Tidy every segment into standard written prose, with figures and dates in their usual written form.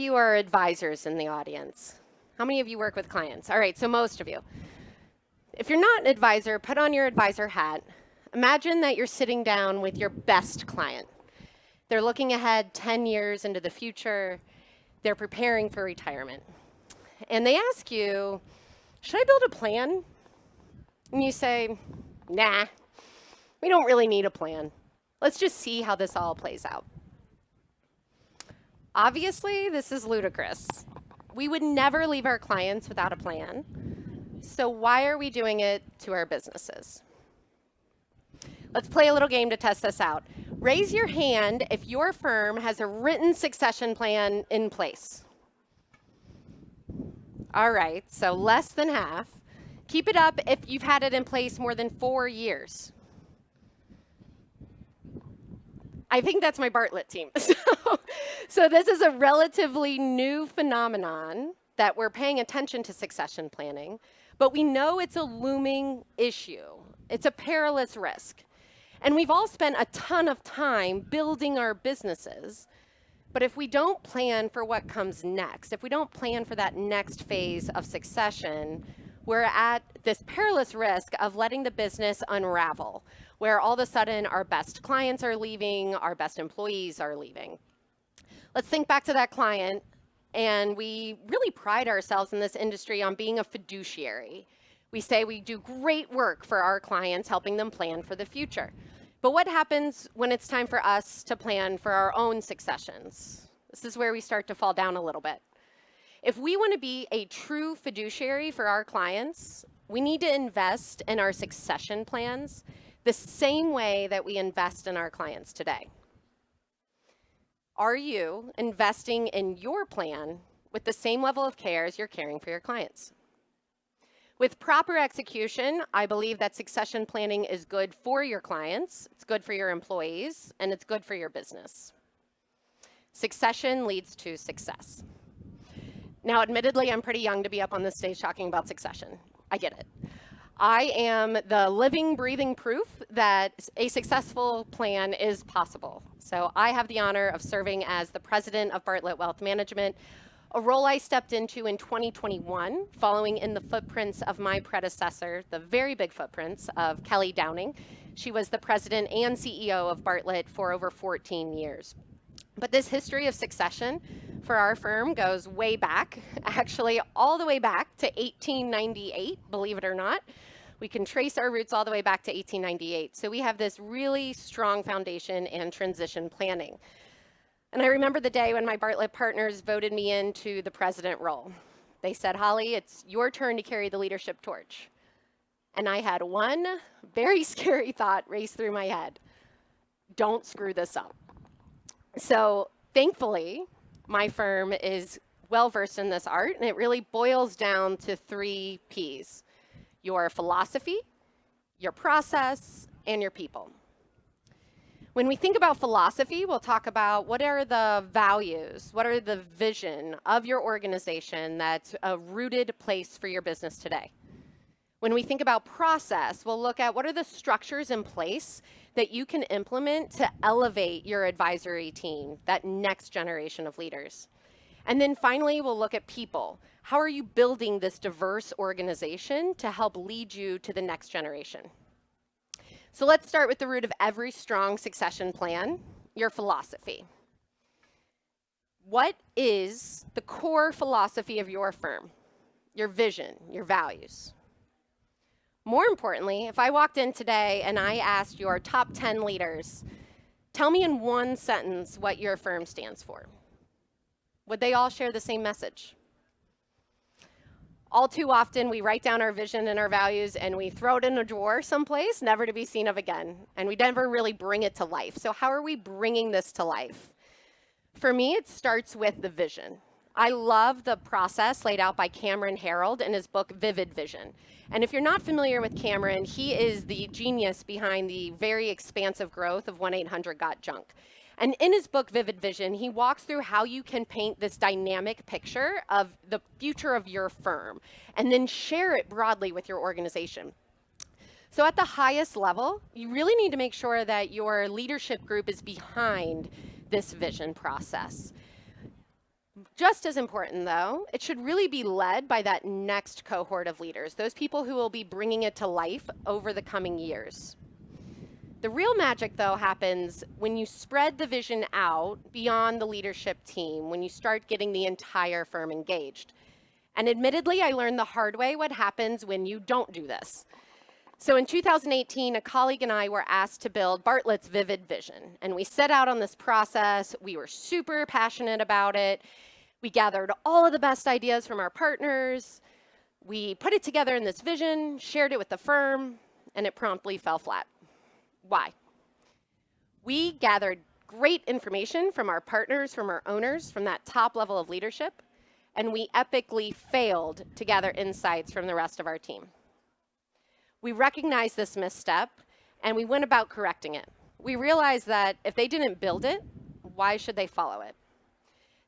you are advisors in the audience? How many of you work with clients? All right, so most of you. If you're not an advisor, put on your advisor hat. Imagine that you're sitting down with your best client. They're looking ahead 10 years into the future. They're preparing for retirement. And they ask you, should I build a plan? And you say, nah, we don't really need a plan. Let's just see how this all plays out. Obviously, this is ludicrous. We would never leave our clients without a plan. So why are we doing it to our businesses? Let's play a little game to test this out. Raise your hand if your firm has a written succession plan in place. All right, so less than half. Keep it up if you've had it in place more than 4 years. I think that's my Bartlett team. So this is a relatively new phenomenon that we're paying attention to succession planning, but we know it's a looming issue. It's a perilous risk. And we've all spent a ton of time building our businesses, but if we don't plan for what comes next, if we don't plan for that next phase of succession, we're at this perilous risk of letting the business unravel, where all of a sudden our best clients are leaving, our best employees are leaving. Let's think back to that client, and we really pride ourselves in this industry on being a fiduciary. We say we do great work for our clients, helping them plan for the future. But what happens when it's time for us to plan for our own successions? This is where we start to fall down a little bit. If we want to be a true fiduciary for our clients, we need to invest in our succession plans the same way that we invest in our clients today. Are you investing in your plan with the same level of care as you're caring for your clients? With proper execution, I believe that succession planning is good for your clients, it's good for your employees, and it's good for your business. Succession leads to success. Now, admittedly, I'm pretty young to be up on this stage talking about succession. I get it. I am the living, breathing proof that a successful plan is possible. So I have the honor of serving as the president of Bartlett Wealth Management, a role I stepped into in 2021, following in the footprints of my predecessor, the very big footprints of Kelly Downing. She was the president and CEO of Bartlett for over 14 years. But this history of succession for our firm goes way back, actually all the way back to 1898, believe it or not. We can trace our roots all the way back to 1898. So we have this really strong foundation in transition planning. And I remember the day when my Bartlett partners voted me into the president role. They said, Holly, it's your turn to carry the leadership torch. And I had one very scary thought race through my head. Don't screw this up. So thankfully, my firm is well-versed in this art, and it really boils down to 3 Ps: your philosophy, your process, and your people. When we think about philosophy, we'll talk about what are the values, what are the vision of your organization that's a rooted place for your business today. When we think about process, we'll look at what are the structures in place that you can implement to elevate your advisory team, that next generation of leaders. And then finally, we'll look at people. How are you building this diverse organization to help lead you to the next generation? So let's start with the root of every strong succession plan, your philosophy. What is the core philosophy of your firm? Your vision, your values. More importantly, if I walked in today and I asked your top 10 leaders, tell me in one sentence what your firm stands for, would they all share the same message? All too often, we write down our vision and our values and we throw it in a drawer someplace, never to be seen of again, and we never really bring it to life. So how are we bringing this to life? For me, it starts with the vision. I love the process laid out by Cameron Herold in his book, Vivid Vision. And if you're not familiar with Cameron, he is the genius behind the very expansive growth of 1-800-GOT-JUNK. And in his book, Vivid Vision, he walks through how you can paint this dynamic picture of the future of your firm and then share it broadly with your organization. So at the highest level, you really need to make sure that your leadership group is behind this vision process. Just as important, though, it should really be led by that next cohort of leaders, those people who will be bringing it to life over the coming years. The real magic, though, happens when you spread the vision out beyond the leadership team, when you start getting the entire firm engaged. And admittedly, I learned the hard way what happens when you don't do this. So in 2018, a colleague and I were asked to build Bartlett's Vivid Vision. And we set out on this process. We were super passionate about it. We gathered all of the best ideas from our partners. We put it together in this vision, shared it with the firm, and it promptly fell flat. Why? We gathered great information from our partners, from our owners, from that top level of leadership, and we epically failed to gather insights from the rest of our team. We recognized this misstep, and we went about correcting it. We realized that if they didn't build it, why should they follow it?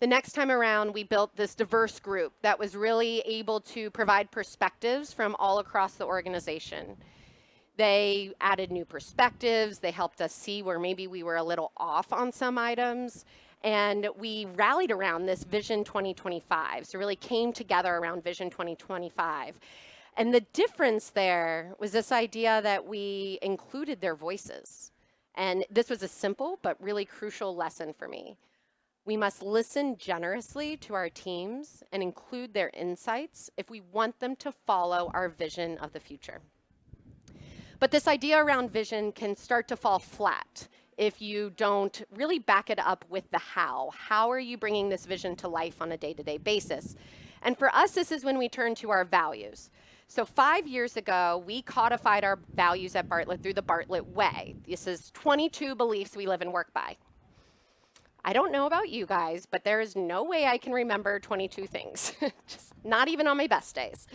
The next time around, we built this diverse group that was really able to provide perspectives from all across the organization. They added new perspectives. They helped us see where maybe we were a little off on some items. And we rallied around this Vision 2025. So really came together around Vision 2025. And the difference there was this idea that we included their voices. And this was a simple but really crucial lesson for me. We must listen generously to our teams and include their insights if we want them to follow our vision of the future. But this idea around vision can start to fall flat if you don't really back it up with the how. How are you bringing this vision to life on a day-to-day basis? And for us, this is when we turn to our values. So 5 years ago, we codified our values at Bartlett through the Bartlett Way. This is 22 beliefs we live and work by. I don't know about you guys, but there is no way I can remember 22 things, just not even on my best days.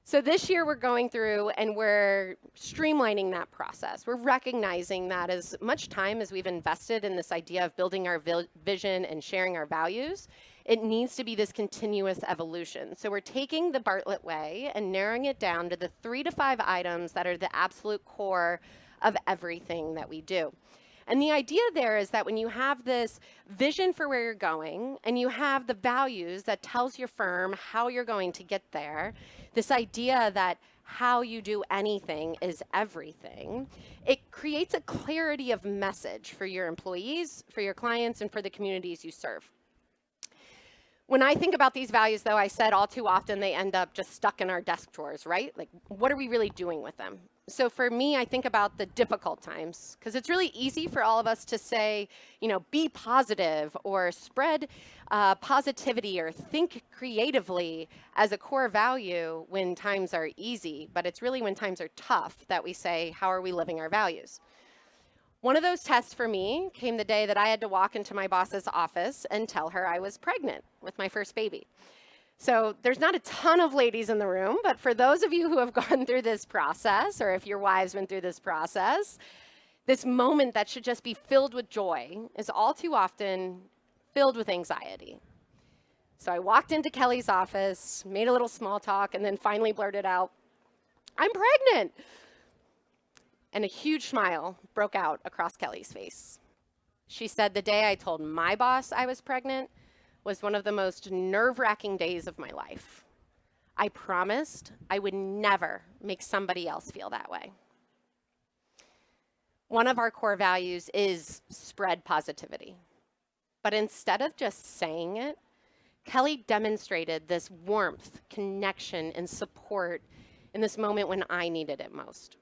So this year we're going through and we're streamlining that process. We're recognizing that as much time as we've invested in this idea of building our vision and sharing our values, it needs to be this continuous evolution. So we're taking the Bartlett Way and narrowing it down to the 3 to 5 items that are the absolute core of everything that we do. And the idea there is that when you have this vision for where you're going and you have the values that tells your firm how you're going to get there, this idea that how you do anything is everything, it creates a clarity of message for your employees, for your clients, and for the communities you serve. When I think about these values, though, I said all too often they end up just stuck in our desk drawers, right? Like, what are we really doing with them? So for me, I think about the difficult times, because it's really easy for all of us to say, be positive or spread positivity or think creatively as a core value when times are easy. But it's really when times are tough that we say, how are we living our values? One of those tests for me came the day that I had to walk into my boss's office and tell her I was pregnant with my first baby. So there's not a ton of ladies in the room, but for those of you who have gone through this process, or if your wives went through this process, this moment that should just be filled with joy is all too often filled with anxiety. So I walked into Kelly's office, made a little small talk, and then finally blurted out, "I'm pregnant." And a huge smile broke out across Kelly's face. She said, "The day I told my boss I was pregnant was one of the most nerve-wracking days of my life. I promised I would never make somebody else feel that way." One of our core values is spread positivity. But instead of just saying it, Kelly demonstrated this warmth, connection, and support in this moment when I needed it most.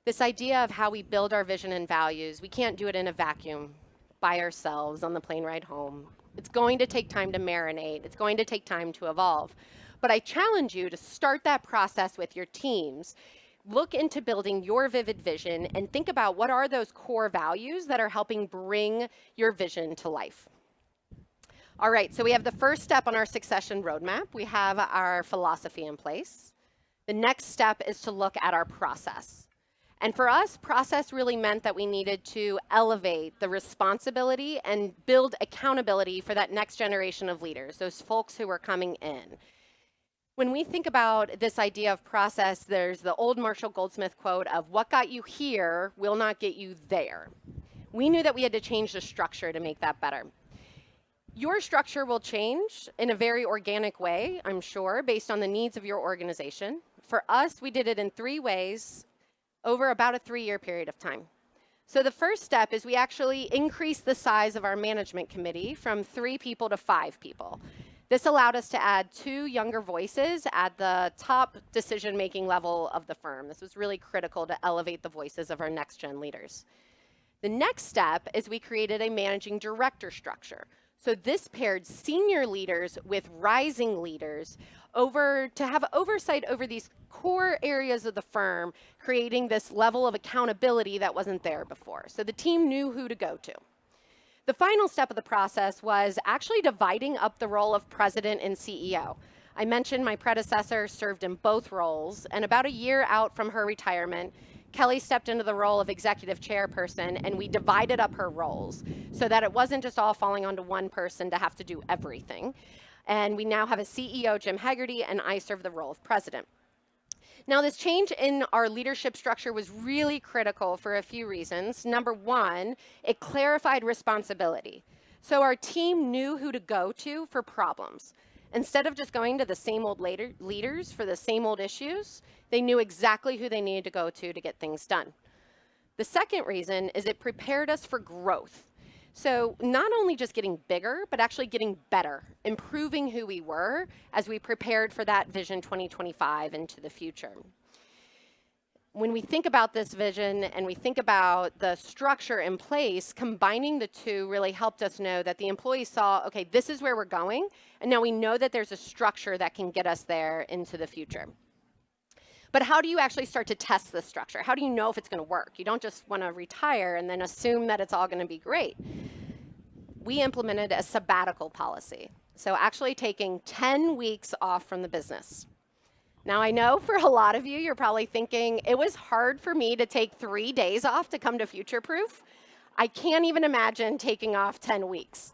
This idea of how we build our vision and values, we can't do it in a vacuum by ourselves on the plane ride home. It's going to take time to marinate. It's going to take time to evolve. But I challenge you to start that process with your teams. Look into building your vivid vision and think about what are those core values that are helping bring your vision to life. All right, so we have the first step on our succession roadmap. We have our philosophy in place. The next step is to look at our process. And for us, process really meant that we needed to elevate the responsibility and build accountability for that next generation of leaders, those folks who are coming in. When we think about this idea of process, there's the old Marshall Goldsmith quote of "what got you here will not get you there." We knew that we had to change the structure to make that better. Your structure will change in a very organic way, I'm sure, based on the needs of your organization. For us, we did it in 3 ways over about a 3-year period of time. So the first step is we actually increased the size of our management committee from 3 people to 5 people. This allowed us to add 2 younger voices at the top decision-making level of the firm. This was really critical to elevate the voices of our next-gen leaders. The next step is we created a managing director structure. So this paired senior leaders with rising leaders over to have oversight over these core areas of the firm, creating this level of accountability that wasn't there before. So the team knew who to go to. The final step of the process was actually dividing up the role of president and CEO. I mentioned my predecessor served in both roles, and about a year out from her retirement, Kelly stepped into the role of executive chairperson, and we divided up her roles so that it wasn't just all falling onto one person to have to do everything. And we now have a CEO, Jim Haggerty, and I serve the role of president. Now, this change in our leadership structure was really critical for a few reasons. Number one, it clarified responsibility. So our team knew who to go to for problems. Instead of just going to the same old leaders for the same old issues, they knew exactly who they needed to go to get things done. The second reason is it prepared us for growth. So not only just getting bigger, but actually getting better, improving who we were as we prepared for that Vision 2025 into the future. When we think about this vision and we think about the structure in place, combining the two really helped us know that the employees saw, okay, this is where we're going, and now we know that there's a structure that can get us there into the future. But how do you actually start to test this structure? How do you know if it's going to work? You don't just want to retire and then assume that it's all going to be great. We implemented a sabbatical policy. So actually taking 10 weeks off from the business. Now, I know for a lot of you, you're probably thinking, it was hard for me to take 3 days off to come to Future Proof. I can't even imagine taking off 10 weeks.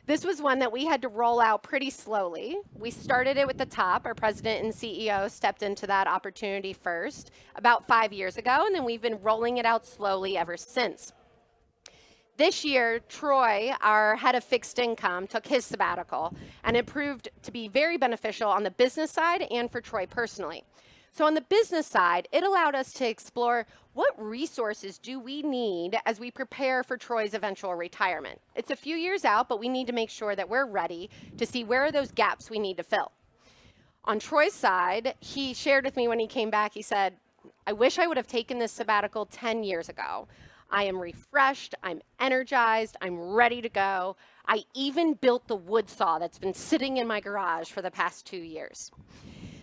This was one that we had to roll out pretty slowly. We started it with the top. Our president and CEO stepped into that opportunity first about 5 years ago, and then we've been rolling it out slowly ever since. This year, Troy, our head of fixed income, took his sabbatical, and it proved to be very beneficial on the business side and for Troy personally. So on the business side, it allowed us to explore what resources do we need as we prepare for Troy's eventual retirement. It's a few years out, but we need to make sure that we're ready to see where are those gaps we need to fill. On Troy's side, he shared with me when he came back, he said, I wish I would have taken this sabbatical 10 years ago. I am refreshed, I'm energized, I'm ready to go. I even built the wood saw that's been sitting in my garage for the past 2 years.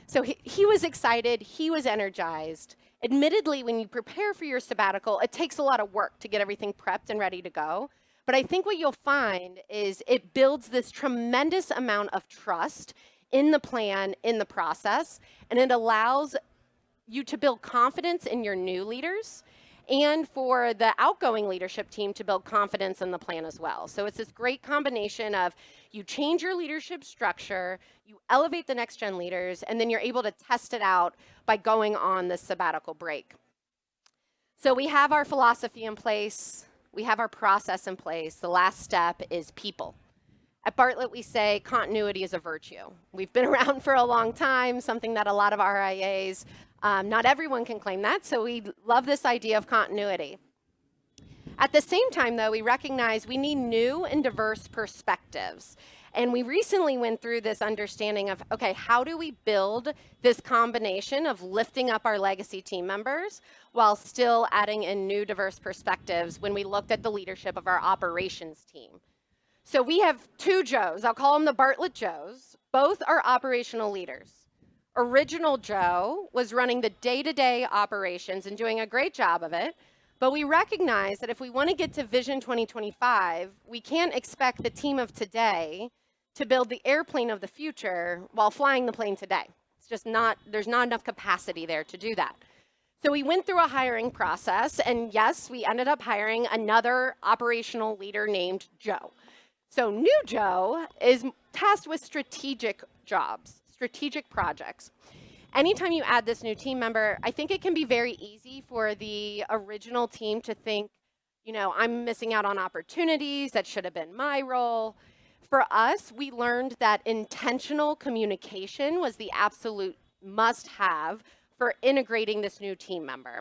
So he was excited, he was energized. Admittedly, when you prepare for your sabbatical, it takes a lot of work to get everything prepped and ready to go. But I think what you'll find is it builds this tremendous amount of trust in the plan, in the process, and it allows you to build confidence in your new leaders and for the outgoing leadership team to build confidence in the plan as well. So it's this great combination of you change your leadership structure, you elevate the next gen leaders, and then you're able to test it out by going on this sabbatical break. So we have our philosophy in place, we have our process in place. The last step is people. At Bartlett, we say continuity is a virtue. We've been around for a long time, something that a lot of RIAs, not everyone can claim that, so we love this idea of continuity. At the same time, though, we recognize we need new and diverse perspectives. And we recently went through this understanding of, okay, how do we build this combination of lifting up our legacy team members while still adding in new diverse perspectives when we looked at the leadership of our operations team? So we have 2 Joes. I'll call them the Bartlett Joes. Both are operational leaders. Original Joe was running the day-to-day operations and doing a great job of it. But we recognize that if we want to get to Vision 2025, we can't expect the team of today to build the airplane of the future while flying the plane today. It's just not, there's not enough capacity there to do that. So we went through a hiring process, and yes, we ended up hiring another operational leader named Joe. So new Joe is tasked with strategic jobs, strategic projects. Anytime you add this new team member, I think it can be very easy for the original team to think, you know, I'm missing out on opportunities, that should have been my role. For us, we learned that intentional communication was the absolute must-have for integrating this new team member.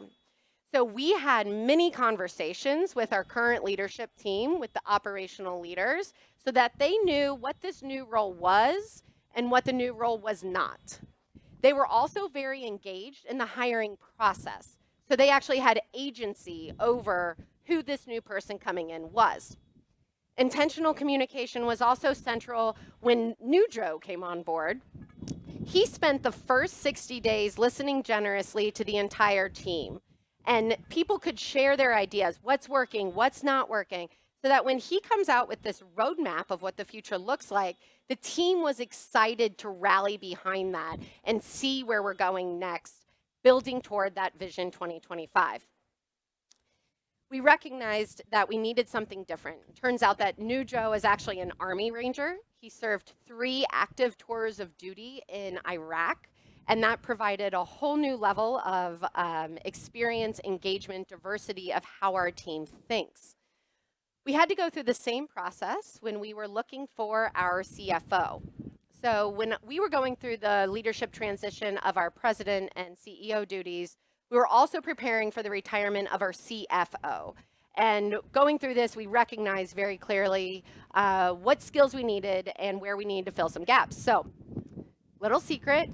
So we had many conversations with our current leadership team, with the operational leaders, so that they knew what this new role was and what the new role was not. They were also very engaged in the hiring process. So they actually had agency over who this new person coming in was. Intentional communication was also central when new Joe came on board. He spent the first 60 days listening generously to the entire team. And people could share their ideas, what's working, what's not working, so that when he comes out with this roadmap of what the future looks like, the team was excited to rally behind that and see where we're going next, building toward that Vision 2025. We recognized that we needed something different. Turns out that new Joe is actually an Army Ranger. He served 3 active tours of duty in Iraq, and that provided a whole new level of experience, engagement, diversity of how our team thinks. We had to go through the same process when we were looking for our CFO. So when we were going through the leadership transition of our president and CEO duties, we were also preparing for the retirement of our CFO. And going through this, we recognized very clearly what skills we needed and where we needed to fill some gaps. So, little secret,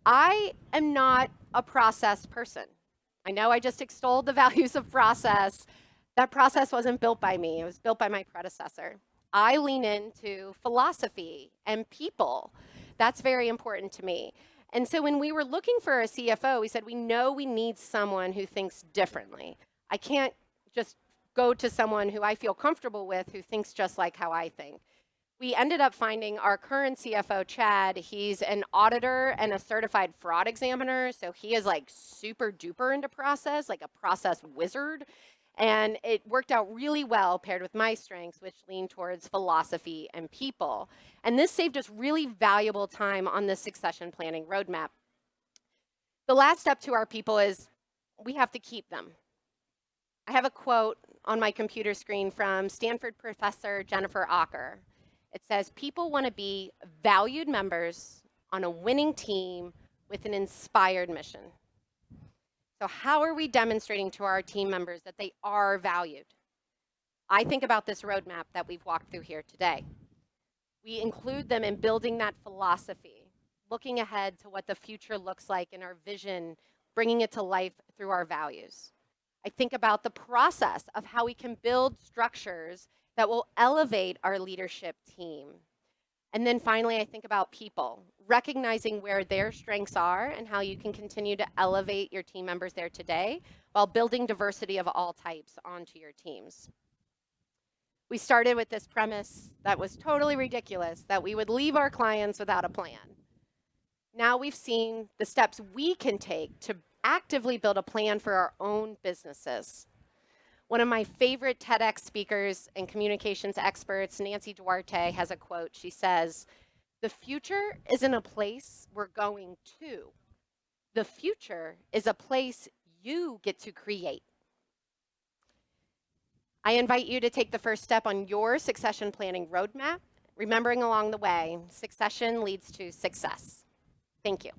I am not a process person. I know I just extolled the values of process. That process wasn't built by me, it was built by my predecessor. I lean into philosophy and people. That's very important to me. And so when we were looking for a CFO, we said, we know we need someone who thinks differently. I can't just go to someone who I feel comfortable with who thinks just like how I think. We ended up finding our current CFO, Chad. He's an auditor and a certified fraud examiner. So he is like super duper into process, like a process wizard. And it worked out really well paired with my strengths, which lean towards philosophy and people. And this saved us really valuable time on the succession planning roadmap. The last step to our people is we have to keep them. I have a quote on my computer screen from Stanford professor Jennifer Acker. It says, people want to be valued members on a winning team with an inspired mission. So how are we demonstrating to our team members that they are valued? I think about this roadmap that we've walked through here today. We include them in building that philosophy, looking ahead to what the future looks like in our vision, bringing it to life through our values. I think about the process of how we can build structures that will elevate our leadership team. And then finally, I think about people, recognizing where their strengths are and how you can continue to elevate your team members there today while building diversity of all types onto your teams. We started with this premise that was totally ridiculous, that we would leave our clients without a plan. Now we've seen the steps we can take to actively build a plan for our own businesses. One of my favorite TEDx speakers and communications experts, Nancy Duarte, has a quote. She says, "The future isn't a place we're going to. The future is a place you get to create." I invite you to take the first step on your succession planning roadmap, remembering along the way, succession leads to success. Thank you.